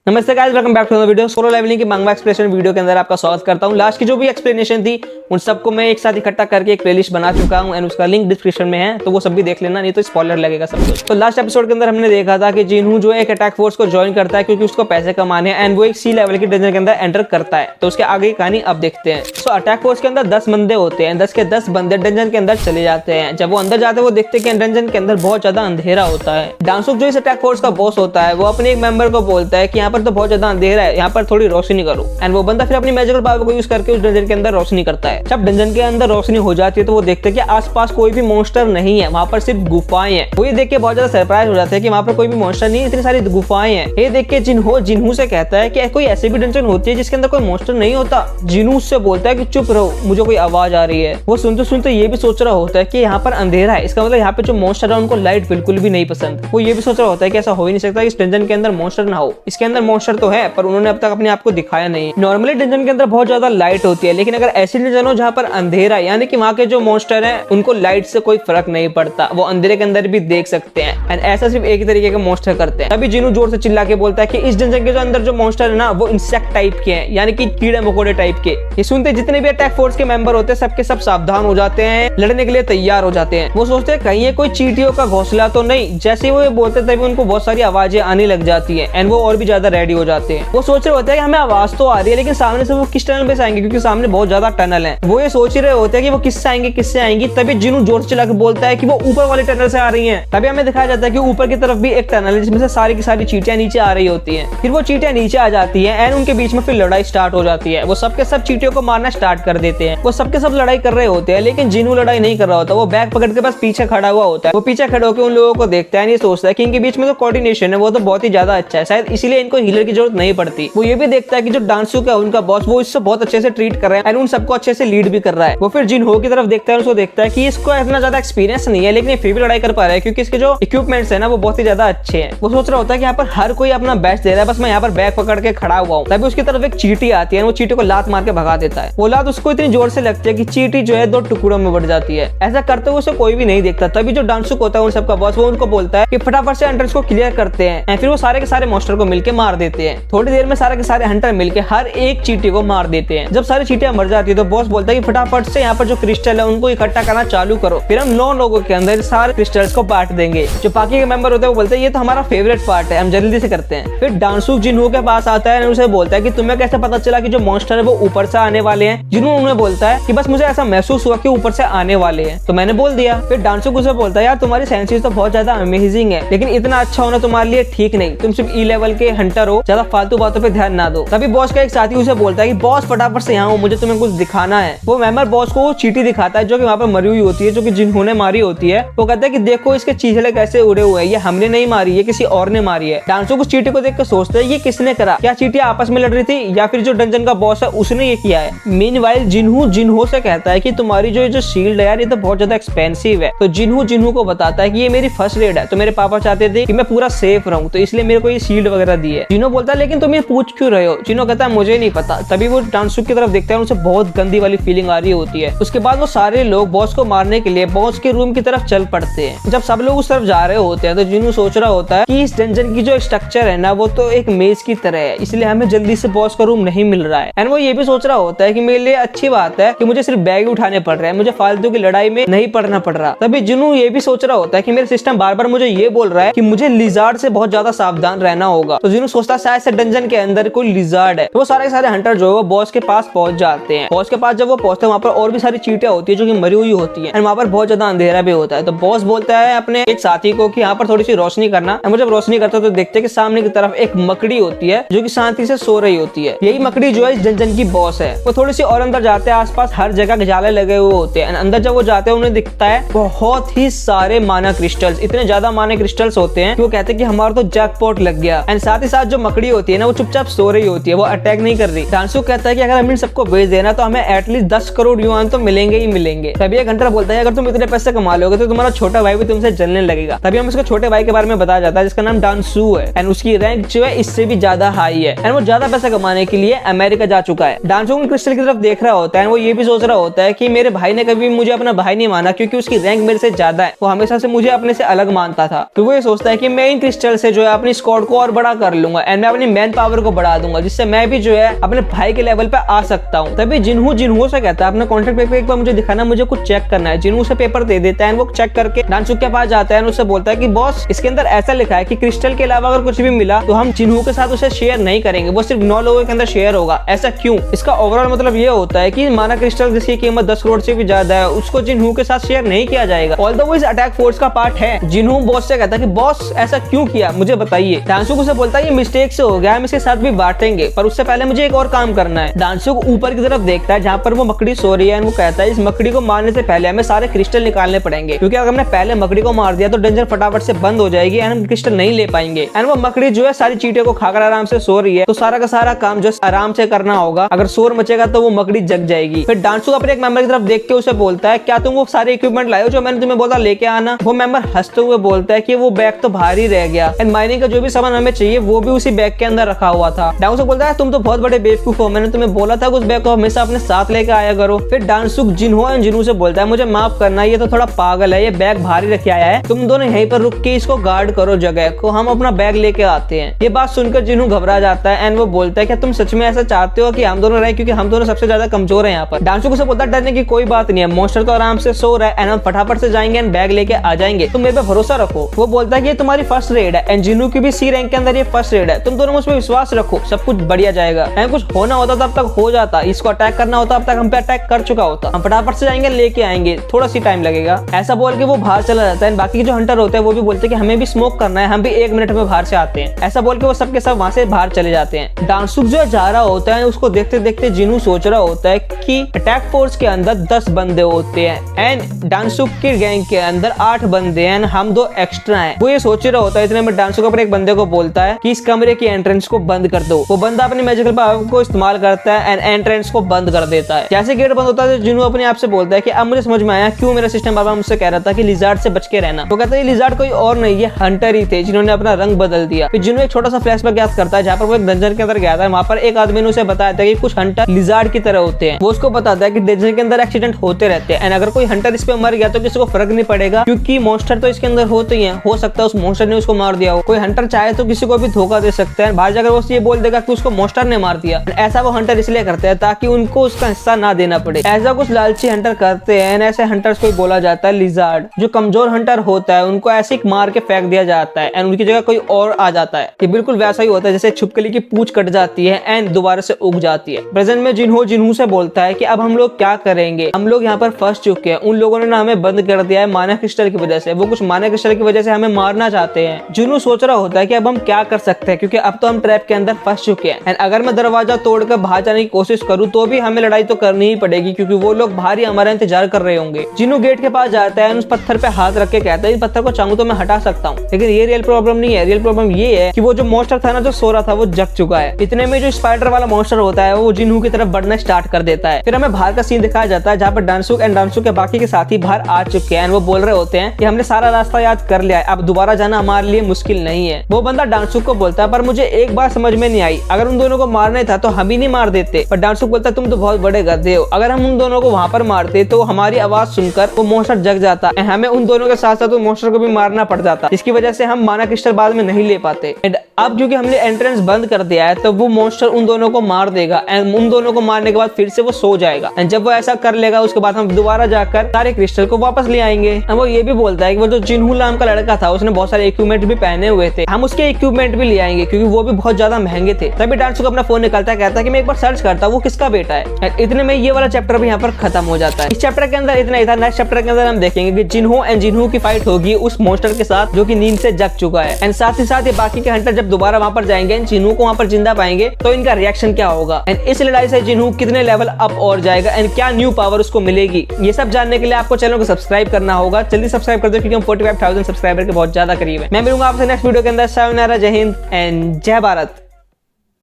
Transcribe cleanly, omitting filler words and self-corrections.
नमस्ते guys, welcome back to the video. Solo leveling की manhwa explanation video के अंदर आपका स्वागत करता हूं। लास्ट की जो भी एक्सप्लेनेशन थी उन सबको मैं एक साथ इकट्ठा करके एक प्लेलिस्ट बना चुका हूं एंड उसका लिंक डिस्क्रिप्शन में है, तो वो सब भी देख लेना, नहीं तो स्पॉइलर लगेगा सब कुछ। तो लास्ट एपिसोड के अंदर हमने देखा था कि जिन्हू जो है एक अटैक फोर्स को ज्वाइन करता है क्योंकि उसको पैसे कमाने हैं एंड वो एक सी लेवल की डंजन के अंदर एंटर करता है। तो उसके आगे की कहानी अब देखते हैं। तो अटैक फोर्स के अंदर 10 बंदे होते हैं, 10 के 10 बंदे डंजन के अंदर चले जाते हैं। जब वो अंदर जाते हैं वो देखते हैं कि डंजन के अंदर बहुत ज्यादा अंधेरा होता है। डांसुक जो इस अटैक फोर्स का बॉस होता है वो अपने एक मेंबर को बोलता है कि यहाँ पर तो बहुत ज्यादा अंधेरा है, यहाँ पर थोड़ी रोशनी करो। एंड वो बंदा फिर अपनी मैजिकल पावर को यूज करके उस डंजन के अंदर रोशनी करता है। जब डंजन के अंदर रोशनी हो जाती है तो वो देखते हैं कि आसपास कोई भी मॉन्स्टर नहीं है, वहां पर सिर्फ गुफाएं हैं। वो ये देख के बहुत ज्यादा सरप्राइज हो जाते हैं कि वहां पर कोई भी मॉन्स्टर नहीं है, इतनी सारी गुफाएं हैं। ये देख के जिन्हू से कहता है कि कोई ऐसी भी डंजन होती है जिसके अंदर कोई मॉन्स्टर नहीं होता। जिन्हू उससे बोलता है कि चुप रहो, मुझे कोई आवाज आ रही है। वो सुनते सुनते ये भी सोच रहा होता है कि यहाँ पर अंधेरा है, इसका मतलब यहाँ पे जो मॉन्स्टर है उनको लाइट बिल्कुल भी नहीं पसंद। वो ये भी सोच रहा होता है कि ऐसा हो ही नहीं सकता इस डंजन के अंदर मॉन्स्टर ना हो। इसके अंदर मॉन्स्टर तो है पर उन्होंने अब तक अपने आप को दिखाया नहीं। नॉर्मली डंजन के अंदर बहुत ज्यादा लाइट होती है, लेकिन अगर ऐसी डंजन हो जहाँ पर अंधेरा, यानी कि वहाँ के जो मॉन्स्टर हैं उनको लाइट से कोई फर्क नहीं पड़ता, वो अंधेरे के अंदर भी देख सकते हैं एंड ऐसा सिर्फ एक ही तरीके के मॉन्स्टर करते हैं। तभी जिन्हू जोर से चिल्ला के बोलता है कि इस डंजन के जो अंदर जो मॉन्स्टर है ना वो इंसेक्ट टाइप के हैं, यानी कि कीड़े मकोड़े टाइप के। ये सुनते जितने भी अटैक फोर्स के मेंबर होते हैं सबके सब सावधान हो जाते हैं, लड़ने के लिए तैयार हो जाते हैं। वो सोचते हैं कहीं ये कोई चींटियों का घोंसला तो नहीं। जैसे वो ये बोलते तभी उनको बहुत सारी आवाजें आने लग जाती है एंड वो और भी ज्यादा रेडी हो जाते हैं। वो सोच रहे होते हैं कि हमें आवाज तो आ रही है लेकिन सामने से वो किस टनल में से आएंगे, क्योंकि सामने बहुत ज्यादा टनल है। वो ये सोच ही रहे होते हैं कि वो किससे आएंगी। तभी जिन्हू जोर से चिल्ला के बोलता है कि वो ऊपर वाले टनल से आ रही हैं। तभी हमें दिखाया जाता है कि ऊपर की तरफ भी एक टनल है जिसमें से सारी की सारी चींटियां नीचे आ रही होती हैं। फिर वो चींटियां नीचे आ जाती हैं एंड उनके बीच में फिर लड़ाई स्टार्ट हो जाती है। वो सबके सब चींटियों को मारना स्टार्ट कर देते हैं। वो सबके सब लड़ाई कर रहे होते हैं लेकिन जिन्हू लड़ाई नहीं कर रहा होता। वो बैग पकड़ के बस पीछे खड़ा हुआ होता है। वो पीछे खड़े होकर उन लोगों को देखता है, ये सोचता है कि इनके बीच में तो कोऑर्डिनेशन है वो तो बहुत ही ज्यादा अच्छा है, शायद इसीलिए इनको हीलर की जरूरत नहीं पड़ती। वो ये भी देखता है कि जो डांसुक है उनका बॉस वो इससे बहुत अच्छे से ट्रीट कर रहा है एंड उन सबको अच्छे से लीड भी कर रहा है। वो फिर जिन्हू की तरफ देखता है, उसको देखता है कि इसको इतना ज्यादा एक्सपीरियंस नहीं है लेकिन ये फिर भी लड़ाई कर पा रहा है क्योंकि इसके जो इक्विपमेंट्स है ना वो बहुत ही ज्यादा अच्छे हैं। वो सोच रहा होता है कि यहाँ पर हर कोई अपना बेस्ट दे रहा है, बस मैं यहाँ पर बैग पकड़ के खड़ा हुआ हूँ। तभी उसकी तरफ एक चींटी आती है, वो चींटी को लात मार के भगा देता है। वो लात उसको इतनी जोर से लगती है कि चींटी जो है 2 टुकड़ों में बढ़ जाती है। ऐसा करते हुए उसे कोई भी नहीं देखता। तभी जो डांसुक होता है उन सबका बॉस वो उनको बोलता है कि फटाफट से हंटर्स को क्लियर करते हैं। फिर वो सारे के सारे मॉन्स्टर को मिलकर मार देते हैं। थोड़ी देर में सारे के सारे हंटर मिलकर हर एक चींटी को मार देते हैं। जब सारी चींटियां मर जाती है तो बॉस बोलता है कि फटाफट से यहाँ पर जो क्रिस्टल है उनको इकट्ठा करना चालू करो, फिर हम 9 लोगों के अंदर सारे क्रिस्टल्स को बांट देंगे। जो बाकी के मेंबर होते हैं वो बोलते हैं ये तो हमारा फेवरेट पार्ट है, हम जल्दी से करते हैं। फिर डांसुक जिन्हू के पास आता है और उसे बोलता है कि तुम्हें कैसे पता चला कि जो मॉन्स्टर है वो ऊपर से आने वाले हैं। जिन्हू उन्हें बोलता है कि बस मुझे ऐसा महसूस हुआ कि ऊपर से आने वाले हैं तो मैंने बोल दिया। फिर डांसुक उसे बोलता है यार तुम्हारी सेंसेस तो बहुत ज्यादा अमेजिंग है लेकिन इतना अच्छा होना तुम्हारे लिए ठीक नहीं, तुम सिर्फ ई लेवल के हंटर हो, ज्यादा फालतू बातों पे ध्यान ना दो। तभी बॉस का एक साथी उसे बोलता है कि बॉस फटाफट से यहाँ हो, मुझे तुम्हें कुछ दिखाना है। वो मेंबर बॉस को चींटी दिखाता है जो कि वहाँ पर मरी हुई होती है, जो कि जिन्हू ने मारी होती है। वो कहता है कि देखो इसके चीथड़े कैसे उड़े हुए हैं, ये हमने नहीं मारी, ये किसी और ने मारी है। डांसुक उस चींटी को देख कर सोचता है ये किसने करा, क्या चींटियां आपस में लड़ रही थी या फिर जो डंजन का बॉस है उसने ये किया है। मीनवाइल जिन्हू से कहता है कि तुम्हारी जो शील्ड है यार ये तो बहुत ज्यादा एक्सपेंसिव है। तो जिन्हू को बताता है कि ये मेरी फर्स्ट एड है, तो मेरे पापा चाहते थे कि मैं पूरा सेफ रहूं तो इसलिए मेरे को ये शील्ड वगैरह दी है। जिन्हू बोलता है लेकिन तुम ये पूछ क्यों रहे हो। जिन्हू कहता है मुझे नहीं पता। तभी वो डांसुक की तरफ देखता है, उसे बहुत गंदी वाली फीलिंग आ रही होती है। उसके बाद वो सारे लोग बॉस को मारने के लिए बॉस के रूम की तरफ चल पड़ते हैं। जब सब लोग उस तरफ जा रहे होते हैं तो जिन्हू सोच रहा होता है कि इस डंजन की जो स्ट्रक्चर है ना वो तो एक मेज की तरह है, इसलिए हमें जल्दी से बॉस का रूम नहीं मिल रहा है। एंड वो ये भी सोच रहा होता है कि मेरे लिए अच्छी बात है कि मुझे सिर्फ बैग उठाने पड़ रहे हैं, मुझे फालतू की लड़ाई में नहीं पड़ना पड़ रहा। तभी जिन्हू ये भी सोच रहा होता है कि मेरे सिस्टम बार बार मुझे ये बोल रहा है कि मुझे लिजार्ड से बहुत ज्यादा सावधान रहना होगा। तो जिन्हू सोचता है शायद से डंजन के अंदर कोई लिजार्ड है। तो वो सारे हंटर जो है वो बॉस के पास पहुंच जाते हैं। बॉस के पास जब वो पहुंचते हैं वहाँ पर और भी सारी चींटियां होती है जो कि मरी हुई होती है एंड वहाँ पर बहुत ज्यादा अंधेरा भी होता है। तो बॉस बोलता है अपने एक साथी को कि यहाँ पर थोड़ी सी रोशनी करना। और जब रोशनी करता है तो देखते हैं कि सामने की तरफ एक मकड़ी होती है जो कि शांति से सो रही होती है। यही मकड़ी जो है इस डंजन की बॉस है। वो थोड़ी सी और अंदर जाते हैं, आसपास हर जगह जाले लगे हुए होते हैं। अंदर जब वो जाते हैं उन्हें दिखता है बहुत ही सारे माना क्रिस्टल्स, इतने ज्यादा माना क्रिस्टल्स होते हैं कि वो कहते हैं कि हमारा तो जैकपॉट लग गया। एंड साथ ही साथ जो मकड़ी होती है ना वो चुपचाप सो रही होती है, वो अटैक नहीं कर रही। डांसुक कहता है कि अगर हम इन सबको बेच देना तो हमें एटलीस्ट 10 करोड़ युआन तो मिलेंगे ही मिलेंगे। तभी एक घंटा बोलता है अगर तुम इतने पैसे कमा लोगे तो तुम्हारा छोटा भाई भी तुमसे जलने लगेगा। तभी हम उसके छोटे भाई के बारे में बताया जाता है जिसका नाम डांसू है एंड उसकी रैंक जो है इससे भी ज्यादा हाई है एंड वो ज्यादा पैसा कमाने के लिए अमेरिका जा चुका है। डांसू क्रिस्टल की तरफ देख रहा होता है, वो ये भी सोच रहा होता है कि मेरे भाई ने कभी मुझे अपना भाई नहीं माना क्योंकि उसकी रैंक मेरे से ज्यादा है। वो हमेशा से मुझे अपने से अलग मानता था। तो वो ये सोचता है कि मैं इन क्रिस्टल से जो है अपनी स्क्वाड को और बड़ा कर लूंगा। दूंगा एंड मैं अपनी मैन पावर को बढ़ा दूंगा, जिससे मैं भी जो है अपने भाई के लेवल पे आ सकता हूँ। तभी जिन्हो से कहता है अपना कॉन्ट्रैक्ट पेपर एक बार मुझे दिखाना, मुझे कुछ चेक करना है। जिन्हो से पेपर दे देता है, वो चेक करके डांसुक के पास जाता है, उससे बोलता है कि बॉस इसके अंदर ऐसा लिखा है कि क्रिस्टल के अलावा अगर कुछ भी मिला तो हम जिन्हो के साथ उसे शेयर नहीं करेंगे, वो सिर्फ 9 लोगों के अंदर शेयर होगा। ऐसा क्यों? इसका ओवरऑल मतलब ये होता है कि माना क्रिस्टल जिसकी कीमत 10 करोड़ से भी ज्यादा है, उसको जिन्हो के साथ शेयर नहीं किया जाएगा। ऑल्दो वो इस अटैक फोर्स का पार्ट है। जिन्हो बॉस से कहता है कि बॉस ऐसा क्यों किया, मुझे बताइए। डांसुक उसे बोलता है ये मिस्टेक से हो गया, हम इसके साथ भी बांटेंगे, पर उससे पहले मुझे एक और काम करना है। डांसुक ऊपर की तरफ देखता है जहाँ पर वो मकड़ी सो रही है, वो कहता है इस मकड़ी को मारने से पहले हमें सारे क्रिस्टल निकालने पड़ेंगे, क्योंकि अगर हमने पहले मकड़ी को मार दिया तो डेंजर फटाफट से बंद हो जाएगी एंड हम क्रिस्टल नहीं ले पाएंगे। एंड वो मकड़ी जो है सारी चीटियों को खाकर आराम से सो रही है, तो सारा का सारा काम जो आराम से करना होगा, अगर शोर मचेगा तो वो मकड़ी जग जाएगी। फिर डांसुक अपने एक मेंबर की तरफ देख के उसे बोलता है क्या तुम वो सारे इक्विपमेंट लाए हो जो मैंने तुम्हें बोला लेके आना? वो मेंबर हंसते हुए बोलता है कि वो बैग तो भारी रह गया एंड माइनिंग का जो भी सामान हमें चाहिए वो भी उसी बैग के अंदर रखा हुआ था। डांसुक बोलता है तुम तो बहुत बड़े बेवकूफ हो, मैंने तुम्हें बोला था उस बैग को हमेशा अपने साथ लेके आया करो। फिर डांसुक जिन्हो से बोलता है मुझे माफ करना, ये तो थोड़ा पागल है, ये बैग भारी रखे आया है, तुम दोनों यहीं पर रुक के इसको गार्ड करो जगह को, हम अपना बैग लेके आते हैं। ये बात सुनकर जिन्हो घबरा जाता है एंड वो बोलता है क्या तुम सच में ऐसा चाहते हो कि हम दोनों रहे, क्योंकि हम दोनों सबसे ज्यादा कमजोर हैं यहाँ पर। डांसुक उसे बोलता है डरने की कोई बात नहीं है, मॉन्स्टर तो आराम से सो रहा है एंड हम फटाफट से जाएंगे एंड बैग लेके आ जाएंगे, तुम मेरे पे भरोसा रखो। वो बोलता है कि ये तुम्हारी फर्स्ट रेड है एंड जिन्हो की भी सी रैंक के अंदर ये फर्स्ट रेड है, तुम दोनों मुझ पर विश्वास रखो, सब कुछ बढ़िया जाएगा। एंड कुछ होना होता तब तक हो जाता, इसको अटैक करना होता अब तक हम पे अटैक कर चुका होता, हम फटाफट से जाएंगे लेके आएंगे, थोड़ा सी टाइम लगेगा। ऐसा बोल के वो बाहर चला जाता है। बाकी जो हंटर होते हैं वो भी बोलते हैं कि हमें भी स्मोक करना है, हम भी 1 मिनट में बाहर से आते हैं। ऐसा बोल के वो सबके सब वहां से बाहर चले जाते हैं। डांसुक जो जा रहा होता है उसको देखते देखते जिन्हो सोच रहा होता है कि अटैक फोर्स के अंदर 10 बंदे होते हैं एंड डांसुक की गैंग के अंदर 8 बंदे हैं, हम 2 एक्स्ट्रा हैं। वो ये सोच रहा होता है, इतने में डांसुक अपने एक बंदे को बोलता है कि इस कमरे की एंट्रेंस को बंद कर दो। वो बंदा अपने मैजिकल पावर को इस्तेमाल करता है एंड एंट्रेंस को बंद कर देता है। जैसे गेट बंद होता है जिन्हो अपने आप से बोलता है कि अब मुझे समझ में आया क्यों मेरा सिस्टम बाबा मुझसे कह रहा था कि लिजार्ड से बच के रहना। तो कहता है ये लिजार्ड कोई और नहीं, ये हंटर ही थे जिन्होंने अपना रंग बदल दिया। फिर जिन्हो एक छोटा सा फ्लैशबैक याद करता है जहाँ पर वो एक डंजन के अंदर गया था, वहाँ पर एक आदमी ने उसे बताया था कि कुछ हंटर लिजार्ड की तरह होते हैं। वो उसको बताता है कि डंजन के अंदर एक्सीडेंट होते रहते हैं एंड अगर कोई हंटर इस पे मर गया तो किसी को फर्क नहीं पड़ेगा, क्योंकि मॉन्स्टर तो इसके अंदर होते ही हैं, हो सकता है उस मॉन्स्टर ने उसको मार दिया हो। कोई हंटर चाहे तो किसी को भी धोखा दे सकता है, बाहर जाकर वो ये बोल देगा कि उसको मॉन्स्टर ने मार दिया। ऐसा वो हंटर इसलिए करते हैं ताकि उनको उसका हिस्सा ना देना पड़े। ऐसा कुछ लालची हंटर करते हैं, ऐसे हंटर्स को बोला जाता है लिजार्ड। जो कमजोर हंटर होता है उनको ऐसे ही मार के फेंक दिया जाता है एंड उनकी जगह कोई और आ जाता है। ये बिल्कुल वैसा ही होता है जैसे छिपकली की पूंछ कट जाती है एंड दोबारा से उग जाती है। प्रेजेंट में जिन्हो से बोलता है कि अब हम लोग क्या करेंगे, हम लोग यहाँ पर फंस चुके हैं, उन लोगों ने ना हमें बंद कर दिया है माना क्रिस्टल की वजह से, वो कुछ माना क्रिस्टल की वजह से हमें मारना चाहते हैं। जिन्हो सोच रहा होता है कि अब हम क्या कर सकते हैं, क्योंकि अब तो हम ट्रैप के अंदर फंस चुके हैं एंड अगर मैं दरवाजा तोड़कर बाहर जाने की कोशिश करूँ तो भी हमें लड़ाई तो करनी ही पड़ेगी, क्योंकि वो लोग बाहर ही हमारा इंतजार कर रहे होंगे। जिन्हो गेट के पास जाता है, उस पत्थर पे हाथ रख के कहता है इस पत्थर को चाहूं तो मैं हटा सकता हूँ, लेकिन ये रियल प्रॉब्लम नहीं है। रियल प्रॉब्लम ये है कि वो जो मॉन्स्टर था ना जो सो रहा था वो जग चुका है। इतने में जो स्पाइडर वाला मॉन्स्टर होता है वो जिन्हो की तरफ बढ़ना स्टार्ट कर देता है। फिर हमें बाहर का सीन दिखाया जाता है जहाँ पर डांसुक एंड डांसुक के बाकी के साथी बाहर आ चुके हैं। वो बोल रहे होते हैं कि हमने सारा रास्ता याद कर लिया है, अब दोबारा जाना हमारे लिए मुश्किल नहीं है। वो बंदा डांसुक को बोलता है पर मुझे एक बात समझ में नहीं आई, अगर उन दोनों को मारना था तो हम ही नहीं मार देते। पर डांसुक बोलता है तुम तो बहुत बड़े गधे हो, अगर हम उन दोनों को वहां पर मारते तो हमारी आवाज सुनकर वो मॉन्स्टर जग जाता, हमें उन दोनों के साथ साथ उन मॉन्स्टर को भी मारना पड़ जाता, इसकी वजह से हम माना क्रिस्टल बाद में नहीं ले पाते। एंड अब क्योंकि हमने एंट्रेंस बंद कर दिया है तो वो मॉन्स्टर उन दोनों को मार देगा एंड उन दोनों को मारने के बाद फिर से वो सो जाएगा एंड जब वो ऐसा कर लेगा उसके बाद हम दोबारा जाकर सारे क्रिस्टल को वापस ले आएंगे। वो ये भी बोलता है कि वो जो जिन्हो नाम का लड़का था उसने बहुत सारे इक्विपमेंट भी पहने हुए थे, हम उसके इक्विपमेंट भी ले आएंगे क्योंकि वो भी बहुत ज्यादा महंगे थे। तभी डांसुक अपना फोन निकालता है, कहता है कि मैं एक बार सर्च करता हूँ वो किसका बेटा है। इतने में ये वाला चैप्टर भी यहाँ पर खत्म हो जाता है। इस चैप्टर के अंदर इतना ही था। नेक्स्ट चैप्टर के अंदर हम देखेंगे कि जिन्हो एंड जिन्हो की फाइट होगी उस मॉन्स्टर के साथ जो कि नींद से जग चुका है एंड साथ ही साथ ये बाकी के हंटर जब दोबारा वहां पर जाएंगे जिन्हो को वहां पर जिंदा पाएंगे तो इनका रिएक्शन क्या होगा एंड इस लड़ाई से जिन्हो कितने लेवल अप और जाएगा एंड क्या न्यू पावर उसको मिलेगी। ये सब जानने के लिए आपको चैनल को सब्सक्राइब करना होगा। जल्दी सब्सक्राइब कर दो क्योंकि हम 45,000 सब्सक्राइबर के बहुत ज्यादा करीब है। मैं मिलूंगा आपसे नेक्स्ट वीडियो के अंदर। सायोनारा, जय हिंद एंड जय भारत।